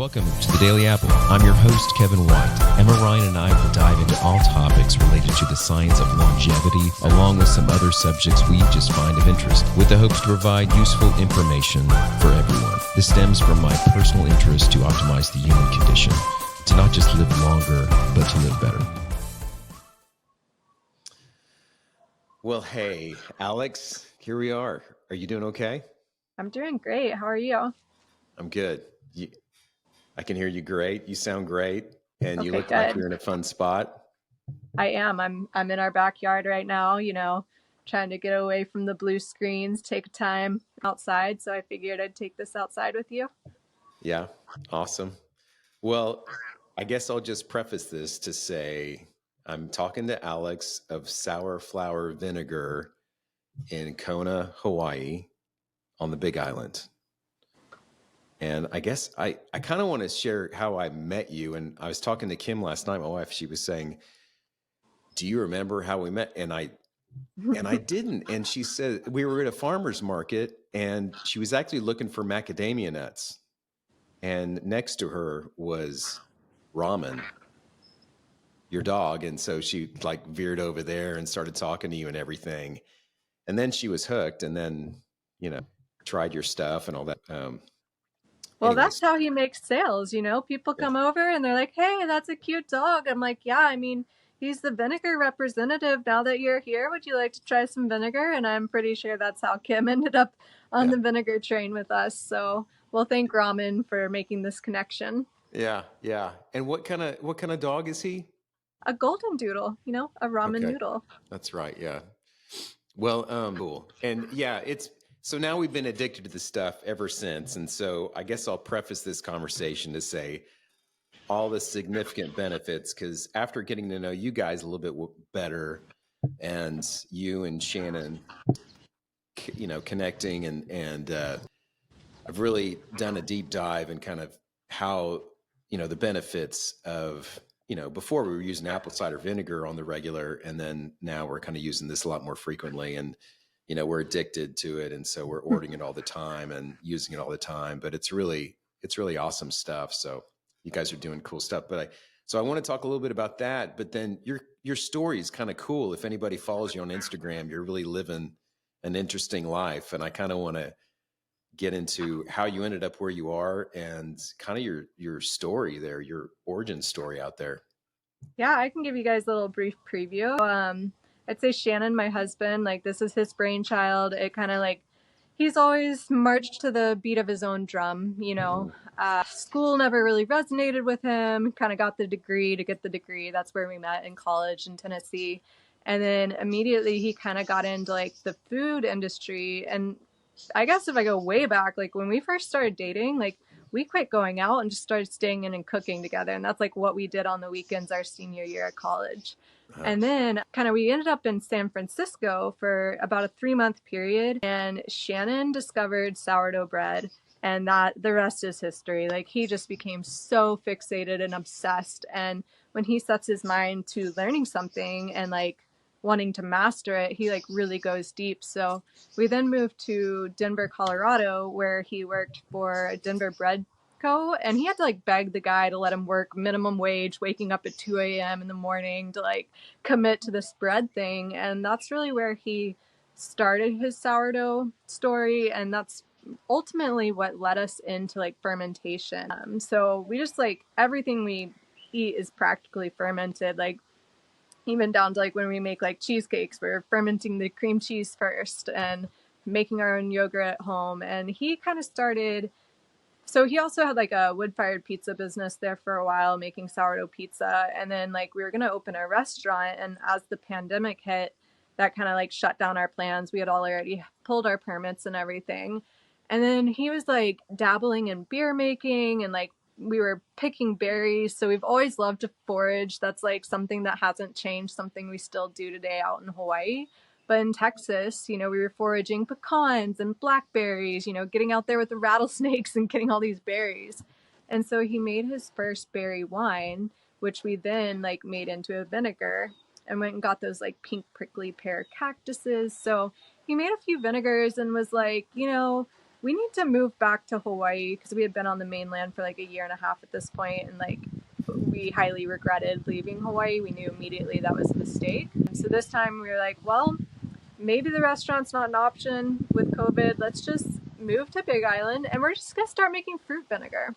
Welcome to the Daily Apple. I'm your host, Kevin White. Emma Ryan and I will dive into all topics related to the science of longevity, along with some other subjects we just find of interest, with the hopes to provide useful information for everyone. This stems from my personal interest to optimize the human condition, to not just live longer, but to live better. Well, hey, Alex, here we are. Are you doing okay? I'm doing great. How are you? I'm good. I can hear you great. You sound great. And you Okay, look like good. you're in a fun spot. I am. I'm in our backyard right now, trying to get away from the blue screens, take time outside. So I figured I'd take this outside with you. Yeah, awesome. Well, I guess I'll just preface this to say I'm talking to Alex of Flower Vinegar in Kona, Hawaii, on the Big Island. And I guess I kind of want to share how I met you. And I was talking to Kim last night, my wife. She was saying, "Do you remember how we met?" And I didn't. And she said we were at a farmer's market, and she was actually looking for macadamia nuts. And next to her was Ramen, your dog. And so she like veered over there and started talking to you and everything. And then she was hooked, and then, tried your stuff and all that. Well, Anyways, that's how he makes sales. People come over and they're like, "Hey, that's a cute dog." I'm like, "Yeah, he's the vinegar representative. Now that you're here, would you like to try some vinegar?" And I'm pretty sure that's how Kim ended up on the vinegar train with us. So we'll thank Ramen for making this connection. Yeah. And what kind of dog is he? A golden doodle, a ramen noodle. That's right. Yeah. Well, cool. And yeah, so now we've been addicted to the stuff ever since. And so I guess I'll preface this conversation to say all the significant benefits, because after getting to know you guys a little bit better, and you and Shannon, connecting, and I've really done a deep dive in kind of how, the benefits of, before we were using apple cider vinegar on the regular, and then now we're kind of using this a lot more frequently, and, we're addicted to it. And so we're ordering it all the time and using it all the time, but it's really awesome stuff. So you guys are doing cool stuff, so I want to talk a little bit about that, but then your story is kind of cool. If anybody follows you on Instagram, you're really living an interesting life. And I kind of want to get into how you ended up where you are and kind of your story there, your origin story out there. Yeah, I can give you guys a little brief preview. I'd say Shannon, my husband, this is his brainchild. It kind of he's always marched to the beat of his own drum, School never really resonated with him, kind of got the degree to get the degree. That's where we met, in college in Tennessee. And then immediately he kind of got into the food industry. And I guess if I go way back, when we first started dating, we quit going out and just started staying in and cooking together. And that's what we did on the weekends our senior year at college. And then we ended up in San Francisco for about a 3-month period. And Shannon discovered sourdough bread, and that the rest is history. He just became so fixated and obsessed. And when he sets his mind to learning something and wanting to master it, he really goes deep. So we then moved to Denver, Colorado, where he worked for a Denver Bread Co. And he had to beg the guy to let him work minimum wage, waking up at 2 a.m. in the morning to commit to this bread thing. And that's really where he started his sourdough story. And that's ultimately what led us into fermentation. So we just everything we eat is practically fermented. Even down to when we make cheesecakes, we're fermenting the cream cheese first and making our own yogurt at home. And he kind of started, so he also had a wood-fired pizza business there for a while, making sourdough pizza. And then we were going to open a restaurant, and as the pandemic hit, that kind of shut down our plans. We had already pulled our permits and everything. And then he was dabbling in beer making, and we were picking berries. So we've always loved to forage. That's something that hasn't changed, something we still do today out in Hawaii. But in Texas, we were foraging pecans and blackberries, getting out there with the rattlesnakes and getting all these berries. And so he made his first berry wine, which we then made into a vinegar, and went and got those pink prickly pear cactuses. So he made a few vinegars and was we need to move back to Hawaii because we had been on the mainland for like a year and a half at this point, and like we highly regretted leaving Hawaii. We knew immediately that was a mistake. So this time we were like, well, maybe the restaurant's not an option with COVID. Let's just move to Big Island and we're just gonna start making fruit vinegar.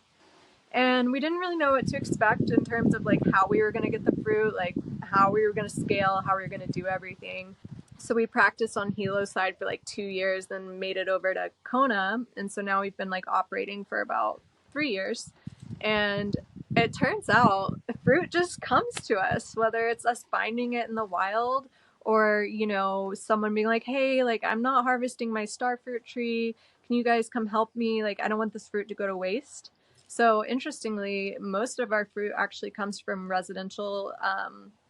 And we didn't really know what to expect in terms of like how we were gonna get the fruit, like how we were gonna scale, how we were gonna do everything. So we practiced on Hilo's side for like 2 years, then made it over to Kona. And so now we've been like operating for about 3 years. And it turns out fruit just comes to us, whether it's us finding it in the wild or, you know, someone being like, hey, like I'm not harvesting my star fruit tree. Can you guys come help me? Like, I don't want this fruit to go to waste. So interestingly, most of our fruit actually comes from residential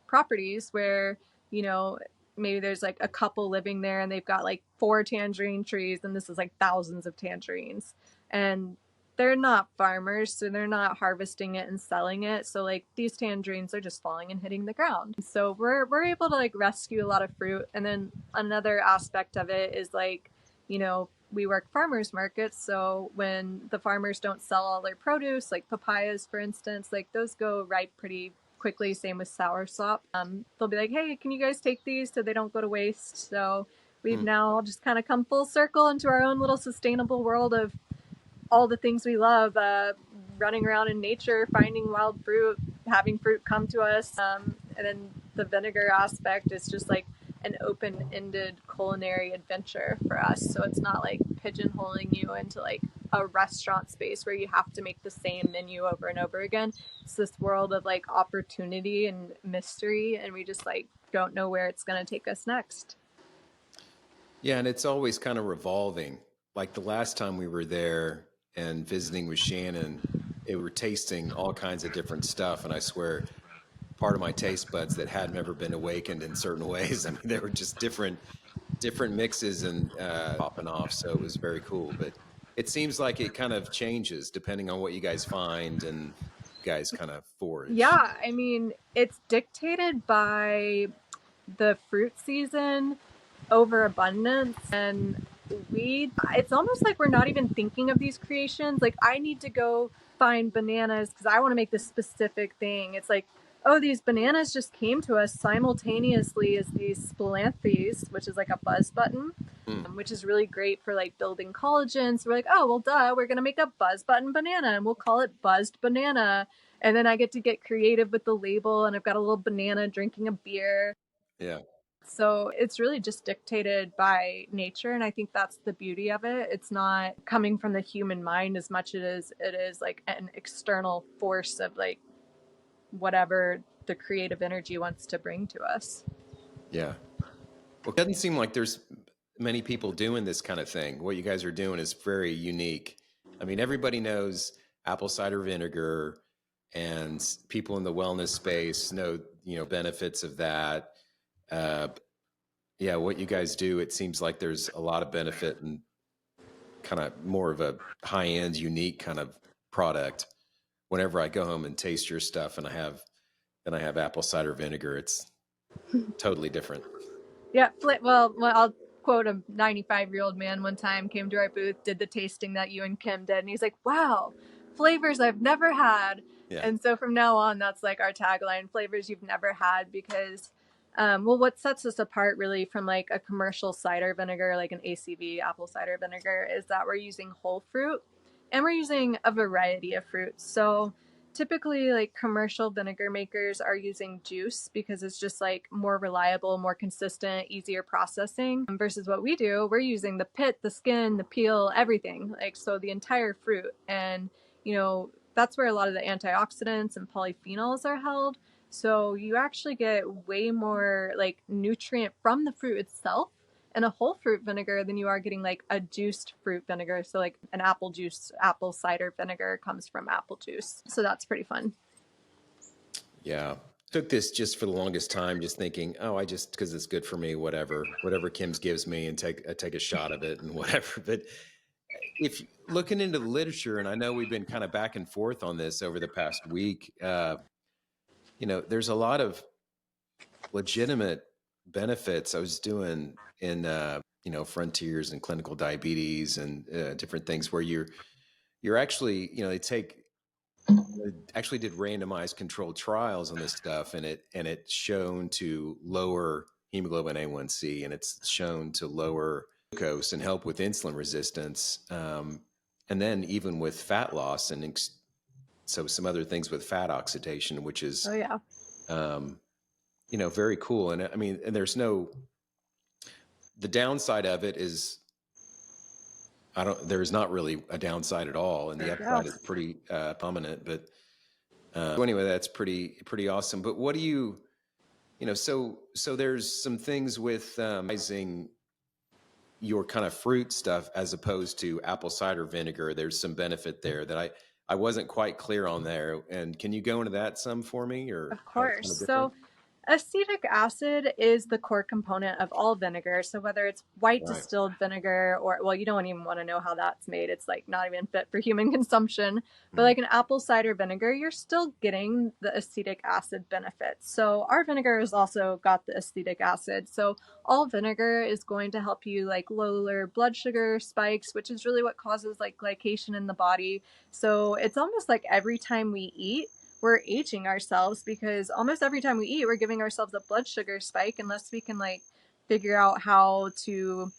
properties where, you know, maybe there's like a couple living there and they've got like 4 tangerine trees and this is like thousands of tangerines. And they're not farmers, so they're not harvesting it and selling it. So like these tangerines are just falling and hitting the ground. So we're able to like rescue a lot of fruit. And then another aspect of it is like, you know, we work farmers markets, so when the farmers don't sell all their produce, like papayas for instance, like those go ripe pretty quickly. Same with soursop. They'll be like, hey, can you guys take these so they don't go to waste? So we've now just kind of come full circle into our own little sustainable world of all the things we love, running around in nature, finding wild fruit, having fruit come to us. And then the vinegar aspect is just like an open-ended culinary adventure for us. So it's not like pigeonholing you into like a restaurant space where you have to make the same menu over and over again. It's this world of like opportunity and mystery, and we just like don't know where it's going to take us next. Yeah, and it's always kind of revolving. Like the last time we were there and visiting with Shannon, it were tasting all kinds of different stuff, and I swear part of my taste buds that hadn't ever been awakened in certain ways. I mean, they were just different mixes and popping off. So it was very cool. But it seems like it kind of changes depending on what you guys find and you guys kind of forage. Yeah, I mean, it's dictated by the fruit season, overabundance, and it's almost like we're not even thinking of these creations. Like I need to go find bananas because I want to make this specific thing. It's like, oh, these bananas just came to us simultaneously as these spilanthes, which is like a buzz button, which is really great for like building collagen. So we're like, oh well, duh, we're gonna make a buzz button banana and we'll call it buzzed banana. And then I get to get creative with the label, and I've got a little banana drinking a beer. Yeah. So it's really just dictated by nature, and I think that's the beauty of it. It's not coming from the human mind as much as it is like an external force of like whatever the creative energy wants to bring to us. Yeah. Well, it doesn't seem like there's many people doing this kind of thing. What you guys are doing is very unique. I mean, everybody knows apple cider vinegar, and people in the wellness space know, benefits of that. Uh, yeah, what you guys do, it seems like there's a lot of benefit and kind of more of a high end, unique kind of product. Whenever I go home and taste your stuff and I have apple cider vinegar, it's totally different. Yeah, well, I'll quote a 95-year-old man one time came to our booth, did the tasting that you and Kim did, and he's like, "Wow, flavors I've never had." Yeah. And so from now on, that's like our tagline: flavors you've never had. Because, well, what sets us apart really from like a commercial cider vinegar, like an ACV apple cider vinegar, is that we're using whole fruit and we're using a variety of fruits. So typically like commercial vinegar makers are using juice because it's just like more reliable, more consistent, easier processing, versus what we do, we're using the pit, the skin, the peel, everything, like so the entire fruit. And you know, that's where a lot of the antioxidants and polyphenols are held, so you actually get way more like nutrient from the fruit itself in a whole fruit vinegar than you are getting like a juiced fruit vinegar. So like an apple juice, apple cider vinegar comes from apple juice. So that's pretty fun. Yeah. Took this just for the longest time, just thinking, oh, I just, because it's good for me, whatever Kim's gives me, and take a shot of it and whatever. But if looking into the literature, and I know we've been kind of back and forth on this over the past week, there's a lot of legitimate benefits. I was doing in frontiers in clinical diabetes and different things where you're actually, they actually did randomized controlled trials on this stuff, and it's shown to lower hemoglobin A1C, and it's shown to lower glucose and help with insulin resistance, and then even with fat loss, and so some other things with fat oxidation, which is Oh yeah. very cool. And I mean, and the downside of it is there's not really a downside at all, and the Yeah. upside is pretty prominent. But so anyway, that's pretty awesome. But what do so there's some things with using your kind of fruit stuff as opposed to apple cider vinegar. There's some benefit there that I wasn't quite clear on there. And can you go into that some for me, or Of how it's kind course. of different? So acetic acid is the core component of all vinegar. So whether it's white Right. distilled vinegar or, well, you don't even want to know how that's made. It's like not even fit for human consumption. But Mm. like an apple cider vinegar, you're still getting the acetic acid benefits. So our vinegar has also got the acetic acid. So all vinegar is going to help you like lower blood sugar spikes, which is really what causes like glycation in the body. So it's almost like every time we eat, we're aging ourselves, because almost every time we eat, we're giving ourselves a blood sugar spike unless we can like figure out how to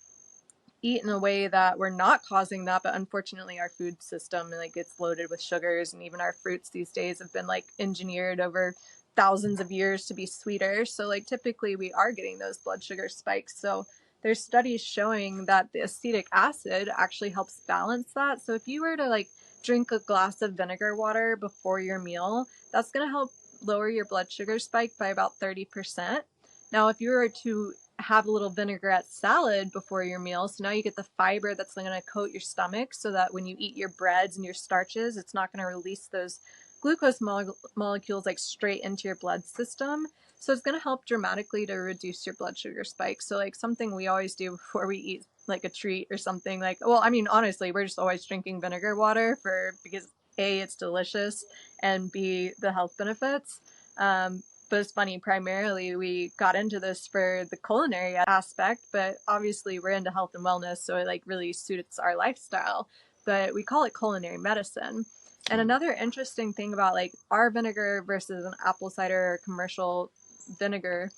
eat in a way that we're not causing that. But unfortunately, our food system like gets loaded with sugars, and even our fruits these days have been like engineered over thousands of years to be sweeter. So like typically we are getting those blood sugar spikes. So there's studies showing that the acetic acid actually helps balance that. So if you were to like drink a glass of vinegar water before your meal, that's going to help lower your blood sugar spike by about 30%. Now, if you were to have a little vinaigrette salad before your meal, so now you get the fiber that's going to coat your stomach so that when you eat your breads and your starches, it's not going to release those glucose molecules like straight into your blood system. So it's going to help dramatically to reduce your blood sugar spike. So like something we always do before we eat like a treat or something, like, well, I mean, honestly, we're just always drinking vinegar water because A, it's delicious, and B, the health benefits. But it's funny, primarily we got into this for the culinary aspect, but obviously we're into health and wellness, so it like really suits our lifestyle. But we call it culinary medicine. And another interesting thing about like our vinegar versus an apple cider or commercial vinegar,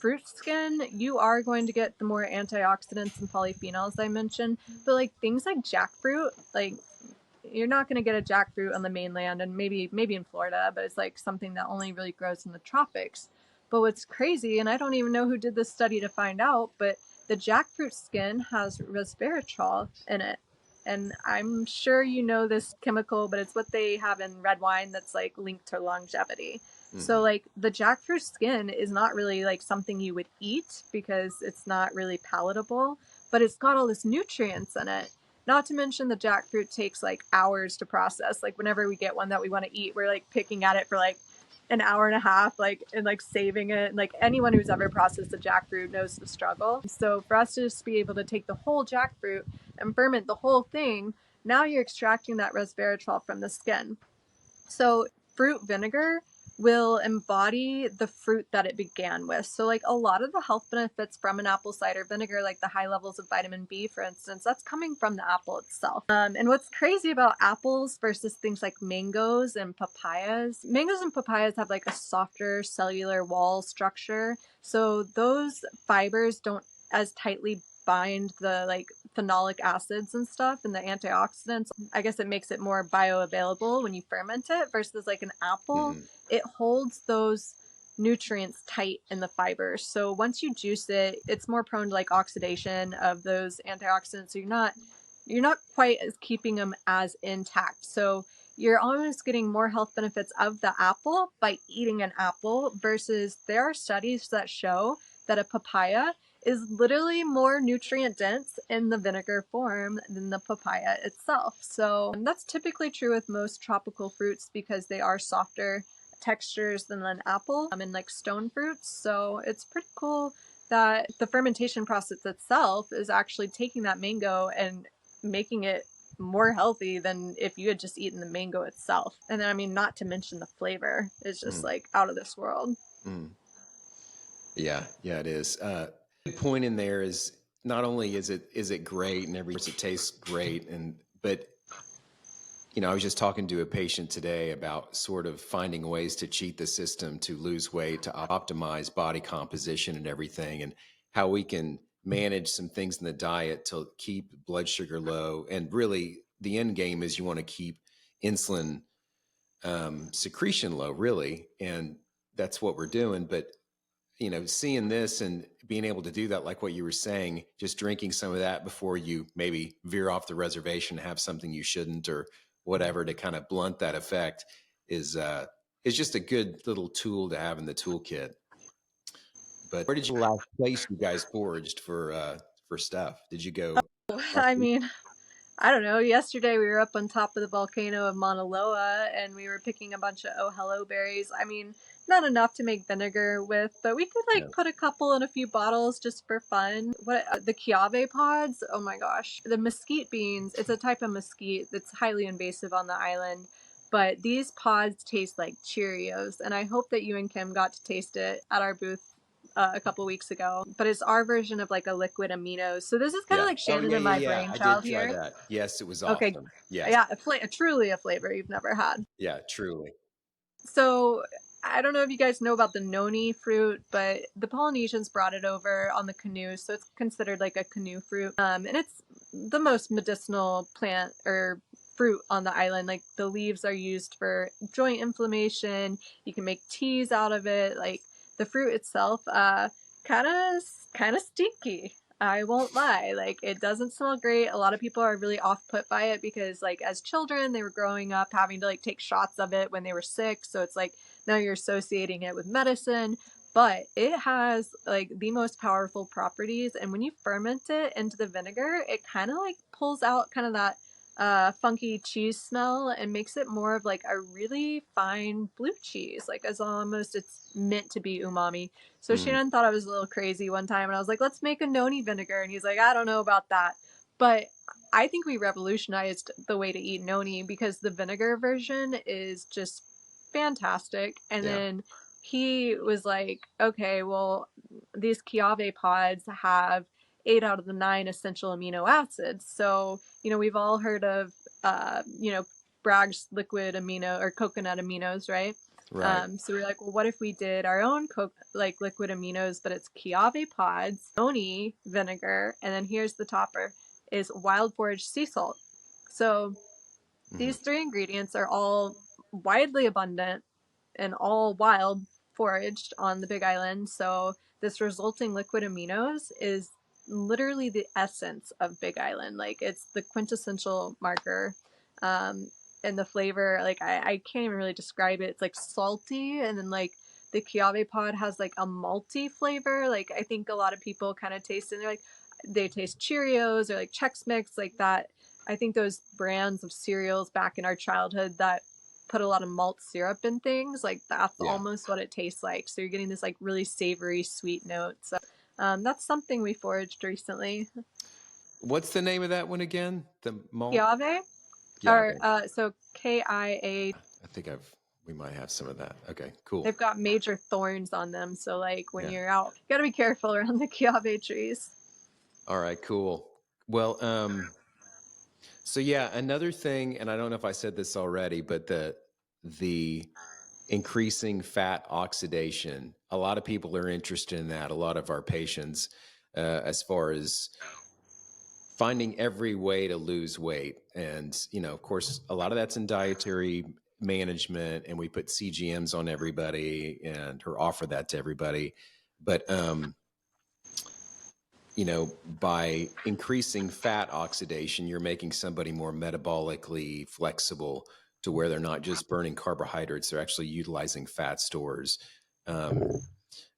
fruit skin, you are going to get the more antioxidants and polyphenols I mentioned. But like things like jackfruit, like you're not going to get a jackfruit on the mainland, and maybe in Florida, but it's like something that only really grows in the tropics. But what's crazy, and I don't even know who did this study to find out, but the jackfruit skin has resveratrol in it. And I'm sure you know this chemical, but it's what they have in red wine that's like linked to longevity. So like the jackfruit skin is not really like something you would eat because it's not really palatable, but it's got all this nutrients in it. Not to mention the jackfruit takes like hours to process. Like whenever we get one that we want to eat, we're like picking at it for like an hour and a half, like, and like saving it. And like anyone who's ever processed a jackfruit knows the struggle. So for us to just be able to take the whole jackfruit and ferment the whole thing, now you're extracting that resveratrol from the skin. So fruit vinegar will embody the fruit that it began with. So like a lot of the health benefits from an apple cider vinegar, like the high levels of vitamin B, for instance, that's coming from the apple itself. And what's crazy about apples versus things like mangoes and papayas have like a softer cellular wall structure. So those fibers don't as tightly bind the like phenolic acids and stuff and the antioxidants. I guess it makes it more bioavailable when you ferment it versus like an apple. Mm-hmm. It holds those nutrients tight in the fibers. So once you juice it, it's more prone to like oxidation of those antioxidants. So you're not quite as keeping them as intact. So you're almost getting more health benefits of the apple by eating an apple versus there are studies that show that a papaya is literally more nutrient dense in the vinegar form than the papaya itself. So that's typically true with most tropical fruits because they are softer textures than an apple and like stone fruits. So it's pretty cool that the fermentation process itself is actually taking that mango and making it more healthy than if you had just eaten the mango itself. And then, I mean, not to mention the flavor is just like out of this world. Mm. Yeah, it is. Good point in there is not only is it great and it tastes great, but I was just talking to a patient today about sort of finding ways to cheat the system to lose weight, to optimize body composition and everything, and how we can manage some things in the diet to keep blood sugar low. And really, the end game is you want to keep insulin secretion low, really. And that's what we're doing. But seeing this and being able to do that, like what you were saying, just drinking some of that before you maybe veer off the reservation, have something you shouldn't, or whatever, to kind of blunt that effect is just a good little tool to have in the toolkit. But where did you last place you guys foraged for stuff? Did you go last I week? mean, I don't know. Yesterday we were up on top of the volcano of Mauna Loa and we were picking a bunch of oh hello berries. I mean, not enough to make vinegar with, but we could like No. put a couple in a few bottles just for fun. What the kiave pods? Oh my gosh. The mesquite beans, it's a type of mesquite that's highly invasive on the island. But these pods taste like Cheerios, and I hope that you and Kim got to taste it at our booth a couple weeks ago. But it's our version of like a liquid aminos. So this is kind of Yeah. like Oh, Shannon yeah, and yeah, my yeah. I did brainchild try here. that. Yes, it was Okay, awesome. Yes. yeah, truly a flavor you've never had. Yeah, truly. So I don't know if you guys know about the noni fruit, but the Polynesians brought it over on the canoe, so it's considered like a canoe fruit. And it's the most medicinal plant or fruit on the island. Like the leaves are used for joint inflammation. You can make teas out of it. Like the fruit itself, kind of stinky. I won't lie. Like it doesn't smell great. A lot of people are really off put by it because like as children they were growing up having to like take shots of it when they were sick. So it's like now you're associating it with medicine. But it has like the most powerful properties, and when you ferment it into the vinegar, it kind of like pulls out kind of that funky cheese smell and makes it more of like a really fine blue cheese, like as almost it's meant to be umami. So Mm. Shannon thought I was a little crazy one time, and I was like, let's make a noni vinegar. And he's like, I don't know about that. But I think we revolutionized the way to eat noni because the vinegar version is just fantastic. And Yeah. then he was like, okay, well, these kiave pods have 8 out of the 9 essential amino acids. So, we've all heard of, Bragg's liquid amino or coconut aminos, right? Right. So we're like, well, what if we did our own liquid aminos, but it's kiave pods, noni vinegar, and then here's the topper is wild forage sea salt. So Mm-hmm. these 3 ingredients are all widely abundant and all wild foraged on the Big Island. So this resulting liquid aminos is literally the essence of Big Island. Like it's the quintessential marker. Um, and the flavor, like I can't even really describe it. It's like salty, and then like the Kiave pod has like a malty flavor. Like I think a lot of people kind of taste it and they're like they taste Cheerios or like Chex Mix, like that. I think those brands of cereals back in our childhood that put a lot of malt syrup in things, like that's Yeah. almost what it tastes like. So you're getting this like really savory, sweet note. So that's something we foraged recently. What's the name of that one again? The malt? Kiave, Yeah. or so KIA. I think we might have some of that. Okay, cool. They've got major thorns on them, so like when Yeah. you're out, you gotta be careful around the Kiave trees. All right, cool. Well, so yeah, another thing, and I don't know if I said this already, but the increasing fat oxidation. A lot of people are interested in that. A lot of our patients, as far as finding every way to lose weight, and of course, a lot of that's in dietary management, and we put CGMs on everybody and or offer that to everybody. But by increasing fat oxidation, you're making somebody more metabolically flexible to where they're not just burning carbohydrates, they're actually utilizing fat stores,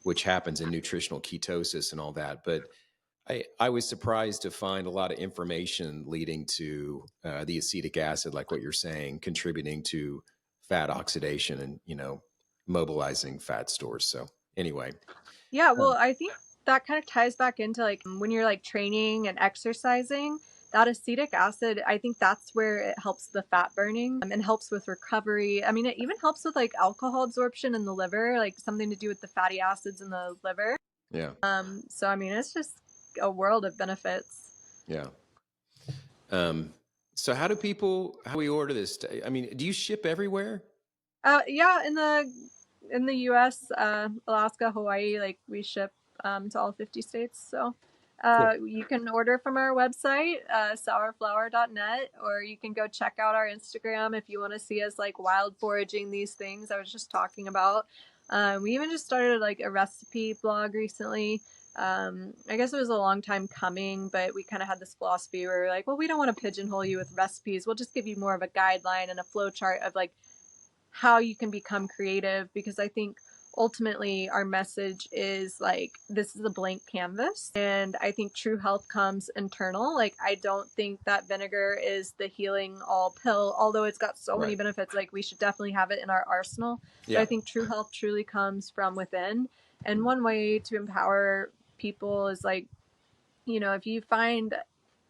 which happens in nutritional ketosis and all that. But I was surprised to find a lot of information leading to the acetic acid, like what you're saying, contributing to fat oxidation and, mobilizing fat stores. So anyway. Yeah, well, I think that kind of ties back into like when you're like training and exercising, that acetic acid, I think that's where it helps the fat burning and helps with recovery. I mean, it even helps with like alcohol absorption in the liver, like something to do with the fatty acids in the liver. Yeah. So I mean, it's just a world of benefits. Yeah. Um, so how do we order this? I mean, do you ship everywhere? Yeah, in the U.S., Alaska, Hawaii, like we ship to all 50 states. So Cool. you can order from our website, sourflower.net, or you can go check out our Instagram if you want to see us like wild foraging these things I was just talking about. We even just started like a recipe blog recently. I guess it was a long time coming, but we kind of had this philosophy where we're like, well, we don't want to pigeonhole you with recipes. We'll just give you more of a guideline and a flow chart of like how you can become creative, because I think ultimately our message is like this is a blank canvas, and I think true health comes internal. Like I don't think that vinegar is the healing all pill, although it's got so many Right. benefits, like we should definitely have it in our arsenal. But I Yeah. think true health truly comes from within, and one way to empower people is like, you know, if you find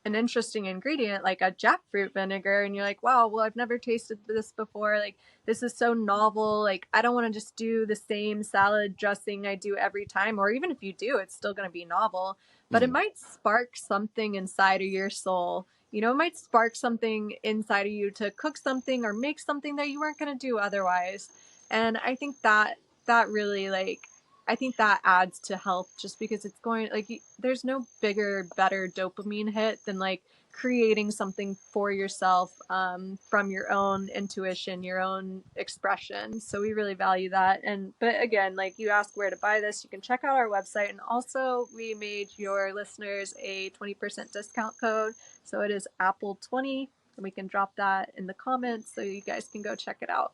an interesting ingredient like a jackfruit vinegar and you're like, wow, well, I've never tasted this before, like this is so novel, like I don't want to just do the same salad dressing I do every time, or even if you do, it's still going to be novel, but it Mm. might spark something inside of your soul. You know, it might spark something inside of you to cook something or make something that you weren't going to do otherwise. And I think that that really like, I think that adds to health, just because it's going like there's no bigger, better dopamine hit than like creating something for yourself, from your own intuition, your own expression. So we really value that. And but again, like you asked where to buy this, you can check out our website, and also we made your listeners a 20% discount code. So it is Apple20, and we can drop that in the comments so you guys can go check it out.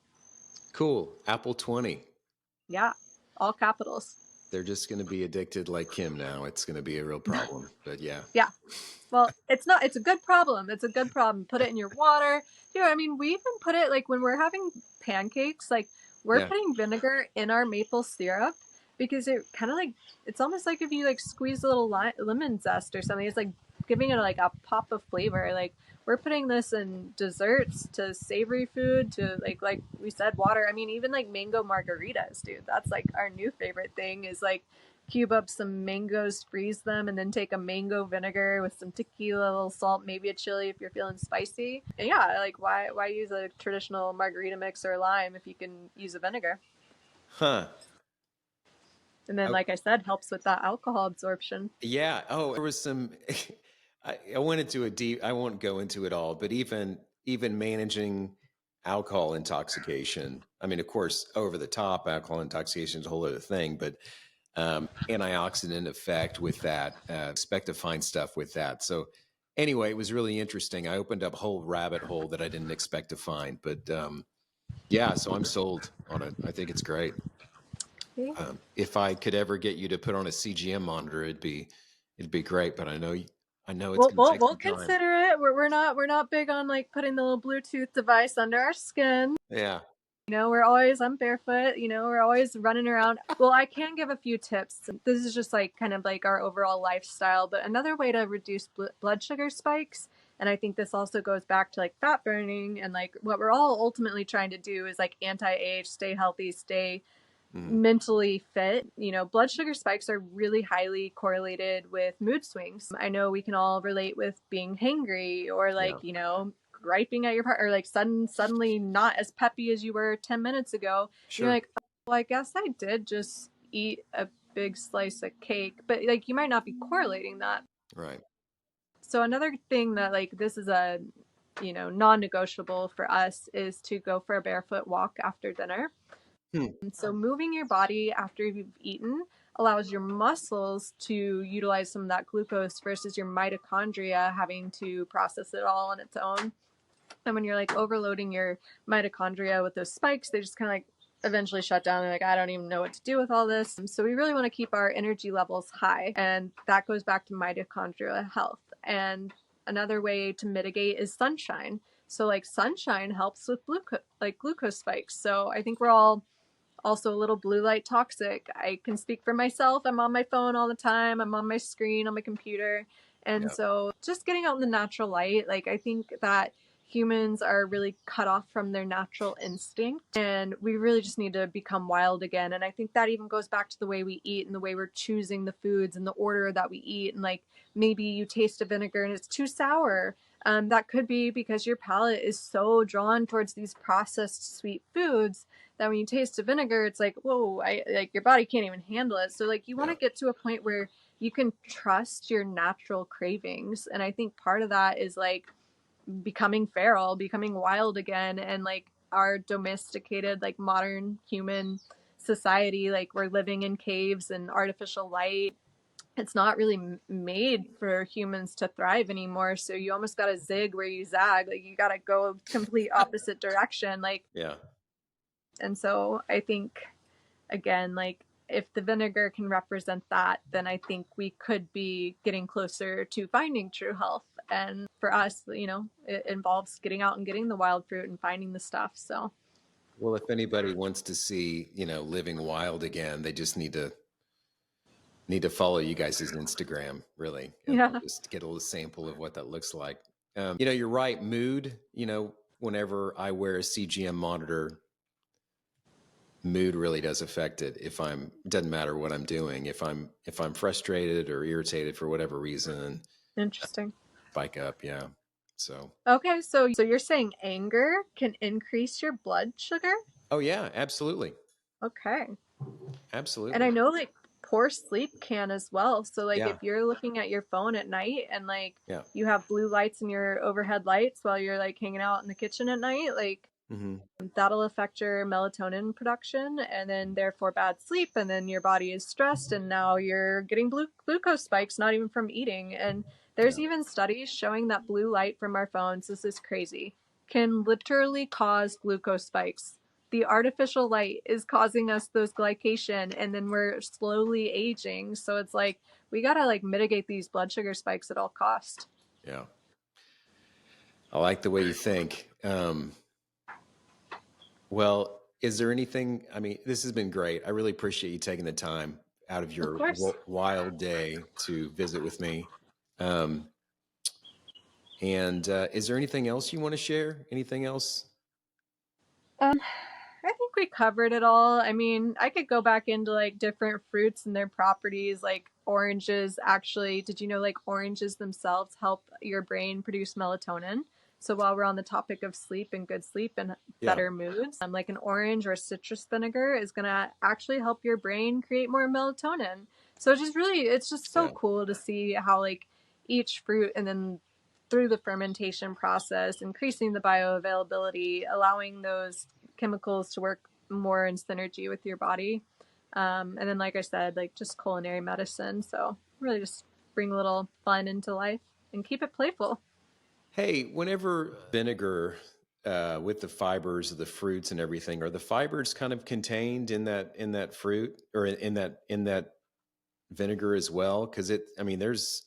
Cool. Apple 20. Yeah, all capitals. They're just going to be addicted like Kim now. It's going to be a real problem. But yeah. Yeah. Well, it's not, it's a good problem. It's a good problem. Put it in your water. You know, I mean, we even put it like when we're having pancakes, like we're Yeah. putting vinegar in our maple syrup, because it kind of like, it's almost like if you like squeeze a little lemon zest or something, it's like giving it like a pop of flavor. Like we're putting this in desserts, to savory food, to like we said, water. I mean, even like mango margaritas, dude. That's like our new favorite thing, is like cube up some mangoes, freeze them, and then take a mango vinegar with some tequila, a little salt, maybe a chili if you're feeling spicy. And yeah, like why use a traditional margarita mix or lime if you can use a vinegar? Huh. And then, like I said, helps with that alcohol absorption. Yeah. Oh, there was some. I went into a deep. I won't go into it all, but even managing alcohol intoxication. I mean, of course, over the top alcohol intoxication is a whole other thing, but antioxidant effect with that. Expect to find stuff with that. So anyway, it was really interesting. I opened up a whole rabbit hole that I didn't expect to find, but yeah. So I'm sold on it. I think it's great. Okay. If I could ever get you to put on a CGM monitor, it'd be great. But I know it's We'll, going to we'll, take we'll some time. consider it. We're not big on like putting the little Bluetooth device under our skin. Yeah, You know, we're always, I'm barefoot, you know, we're always running around. Well, I can give a few tips. This is just like kind of like our overall lifestyle, but another way to reduce blood sugar spikes, and I think this also goes back to like fat burning, and like what we're all ultimately trying to do is like anti-age, stay healthy, stay mm, mentally fit. You know, blood sugar spikes are really highly correlated with mood swings. I know we can all relate with being hangry, or yeah, like, you know, griping at your partner, or like suddenly not as peppy as you were 10 minutes ago. And you're sure, like, oh, well, I guess I did just eat a big slice of cake, but like you might not be correlating that. right. So another thing that like this is a, you know, non-negotiable for us is to go for a barefoot walk after dinner. Hmm, So moving your body after you've eaten allows your muscles to utilize some of that glucose versus your mitochondria having to process it all on its own. And when you're like overloading your mitochondria with those spikes, they just kind of like eventually shut down. They're like, I don't even know what to do with all this. So we really want to keep our energy levels high. And that goes back to mitochondrial health. And another way to mitigate is sunshine. So like sunshine helps with glucose spikes. So I think we're all also a little blue light toxic. I can speak for myself. I'm on my phone all the time. I'm on my screen on my computer. And yeah, so just getting out in the natural light, like I think that humans are really cut off from their natural instinct, and we really just need to become wild again. And I think that even goes back to the way we eat and the way we're choosing the foods and the order that we eat. And like maybe you taste a vinegar and it's too sour. That could be because your palate is so drawn towards these processed sweet foods that when you taste a vinegar, it's like, whoa, like your body can't even handle it. So like you want to Yeah. get to a point where you can trust your natural cravings. And I think part of that is like becoming feral, becoming wild again, and like our domesticated, like modern human society, like we're living in caves and artificial light. It's not really made for humans to thrive anymore. So you almost got to zig where you zag. Like you got to go complete opposite direction. Like, Yeah. and so I think again, like if the vinegar can represent that, then I think we could be getting closer to finding true health. And for us, you know, it involves getting out and getting the wild fruit and finding the stuff. So, Well, if anybody wants to see, living wild again, they just need to follow you guys' Instagram, really, and yeah. just get a little sample of what that looks like. You're right. Mood, whenever I wear a CGM monitor, mood really does affect it. It doesn't matter what I'm doing. If I'm frustrated or irritated for whatever reason, Interesting. spike up. Yeah. So, Okay, so you're saying anger can increase your blood sugar? oh yeah, absolutely. Okay. And I Absolutely. know like poor sleep can as well. So like if Yeah. you're looking at your phone at night and like Yeah. you have blue lights in your overhead lights while you're like hanging out in the kitchen at night, like Hmm. that'll affect your melatonin production and then therefore bad sleep, and then your body is stressed and now you're getting glucose spikes not even from eating. And there's Yeah. even studies showing that blue light from our phones, this is crazy, can literally cause glucose spikes. The artificial light is causing us those glycation and then we're slowly aging. So it's like we got to like mitigate these blood sugar spikes at all cost. Yeah. I like the way you think. Well, is there anything? I mean, this has been great. I really appreciate you taking the time out of Of your course. wild day to visit with me. Um, and is there anything else you want to share? Anything else? Um, I think we covered it all. I mean, I could go back into like different fruits and their properties, like oranges. Actually, did you know like oranges themselves help your brain produce melatonin? So while we're on the topic of sleep and good sleep and Yeah. better moods, like an orange or citrus vinegar is gonna actually help your brain create more melatonin. So it's just so Yeah. cool to see how like each fruit and then through the fermentation process, increasing the bioavailability, allowing those chemicals to work more in synergy with your body. And then, like I said, like just culinary medicine. So really just bring a little fun into life and keep it playful. Hey, whenever vinegar with the fibers of the fruits and everything, are the fibers kind of contained in that fruit or in that vinegar as well? Because I mean, there's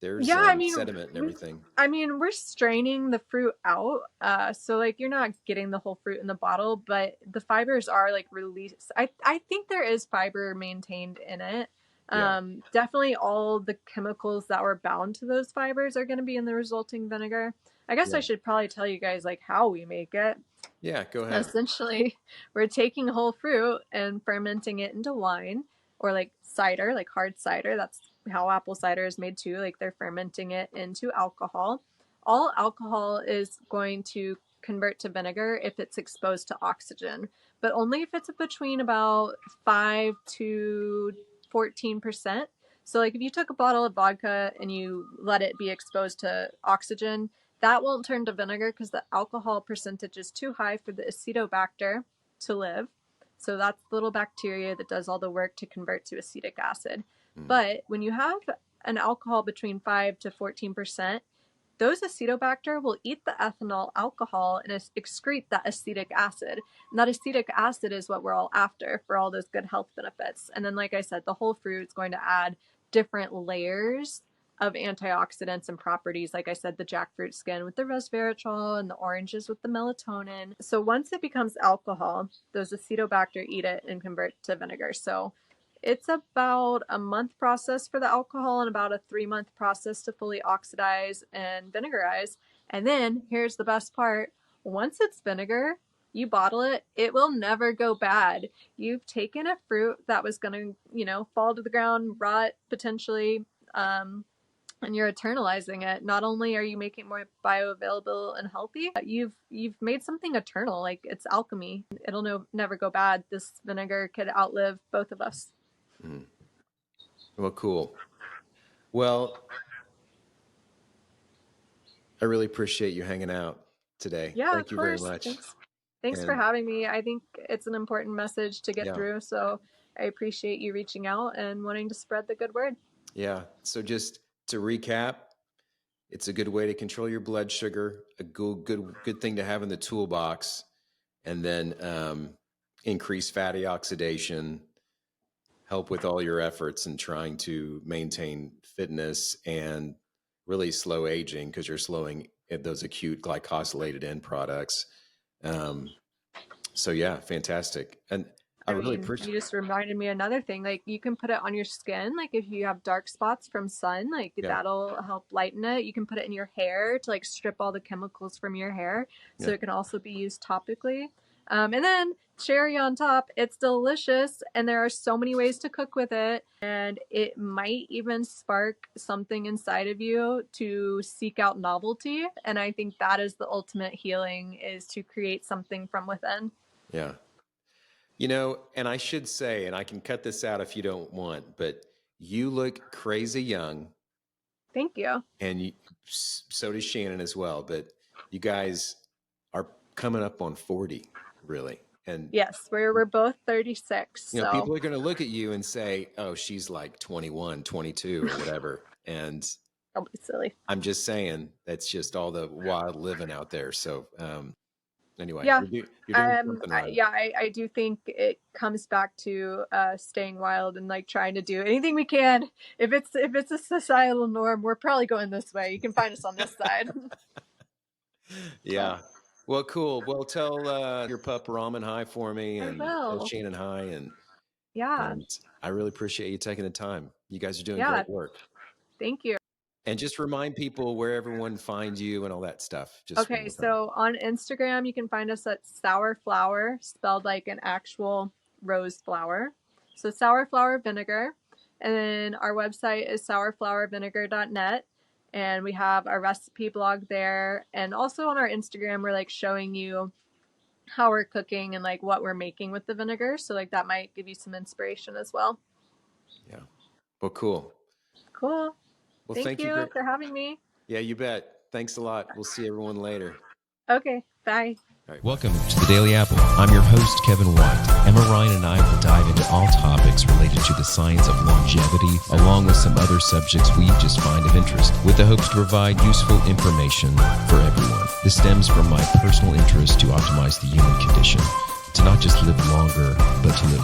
Yeah, sediment and we, everything. we're straining the fruit out. So like you're not getting the whole fruit in the bottle, but the fibers are like released. I think there is fiber maintained in it. Yeah. Definitely all the chemicals that were bound to those fibers are going to be in the resulting vinegar. I guess I Yeah. should probably tell you guys like how we make it. Yeah. Go ahead. Essentially, we're taking whole fruit and fermenting it into wine or like cider, like hard cider. That's how apple cider is made too. Like they're fermenting it into alcohol. All alcohol is going to convert to vinegar if it's exposed to oxygen, but only if it's between about 5 to 14%. So, like if you took a bottle of vodka and you let it be exposed to oxygen, that won't turn to vinegar because the alcohol percentage is too high for the acetobacter to live. So that's the little bacteria that does all the work to convert to acetic acid. Mm. But when you have an alcohol between 5 to 14%, those acetobacter will eat the ethanol alcohol and excrete that acetic acid. And that acetic acid is what we're all after for all those good health benefits. And then, like I said, the whole fruit is going to add different layers of antioxidants and properties. Like I said, the jackfruit skin with the resveratrol and the oranges with the melatonin. So once it becomes alcohol, those acetobacter eat it and convert to vinegar. So it's about a month process for the alcohol and about a 3-month process to fully oxidize and vinegarize. And then here's the best part. Once it's vinegar, you bottle it, it will never go bad. You've taken a fruit that was going to, fall to the ground, rot potentially, and you're eternalizing it. Not only are you making it more bioavailable and healthy, but you've made something eternal. Like, it's alchemy. It'll never go bad. This vinegar could outlive both of us. Mm. Well, cool. Well, I really appreciate you hanging out today. Yeah, Thank of you very course. much. Thanks for And having me. I think it's an important message to get yeah, through. So I appreciate you reaching out and wanting to spread the good word. yeah. So just to recap, it's a good way to control your blood sugar, a good thing to have in the toolbox, and then increase fatty oxidation, help with all your efforts in trying to maintain fitness and really slow aging, because you're slowing those acute glycosylated end products. So yeah, fantastic. And I really appreciate. You just reminded me another thing. Like, you can put it on your skin. Like, if you have dark spots from sun, like, Yeah. that'll help lighten it. You can put it in your hair to like strip all the chemicals from your hair. So Yeah. it can also be used topically. And then cherry on top, it's delicious, and there are so many ways to cook with it, and it might even spark something inside of you to seek out novelty. And I think that is the ultimate healing, is to create something from within. Yeah. And I should say, and I can cut this out if you don't want, but you look crazy young, Thank you. and so does Shannon as well. But you guys are coming up on 40, really. And Yes, we're both 36. So people are going to look at you and say, "Oh, she's like 21, 22, or whatever." And don't be silly. I'm just saying, that's just all the wild living out there. So anyway, Yeah. you're doing something right. I do think it comes back to staying wild and like trying to do anything we can. If it's a societal norm, we're probably going this way. You can find us on this side. Yeah. Well, cool. Well, tell your pup Ramen hi for me, I and tell will. Shannon hi, and Yeah. I really appreciate you taking the time. You guys are doing Yeah. great work. Thank you. And just remind people where everyone finds you and all that stuff. Just Okay, so on Instagram, you can find us at Sour Flower, spelled like an actual rose flower. So Sour Flower Vinegar. And then our website is sourflowervinegar.net. And we have our recipe blog there. And also on our Instagram, we're like showing you how we're cooking and like what we're making with the vinegar. So like that might give you some inspiration as well. Yeah. Well, cool. Cool. Well, Thank you for having me. Yeah, you bet. Thanks a lot. We'll see everyone later. Okay, bye. All right. Welcome to the Daily Apple. I'm your host, Kevin White. Emma Ryan and I will dive into all topics related to the science of longevity, along with some other subjects we just find of interest, with the hopes to provide useful information for everyone. This stems from my personal interest to optimize the human condition, to not just live longer, but to live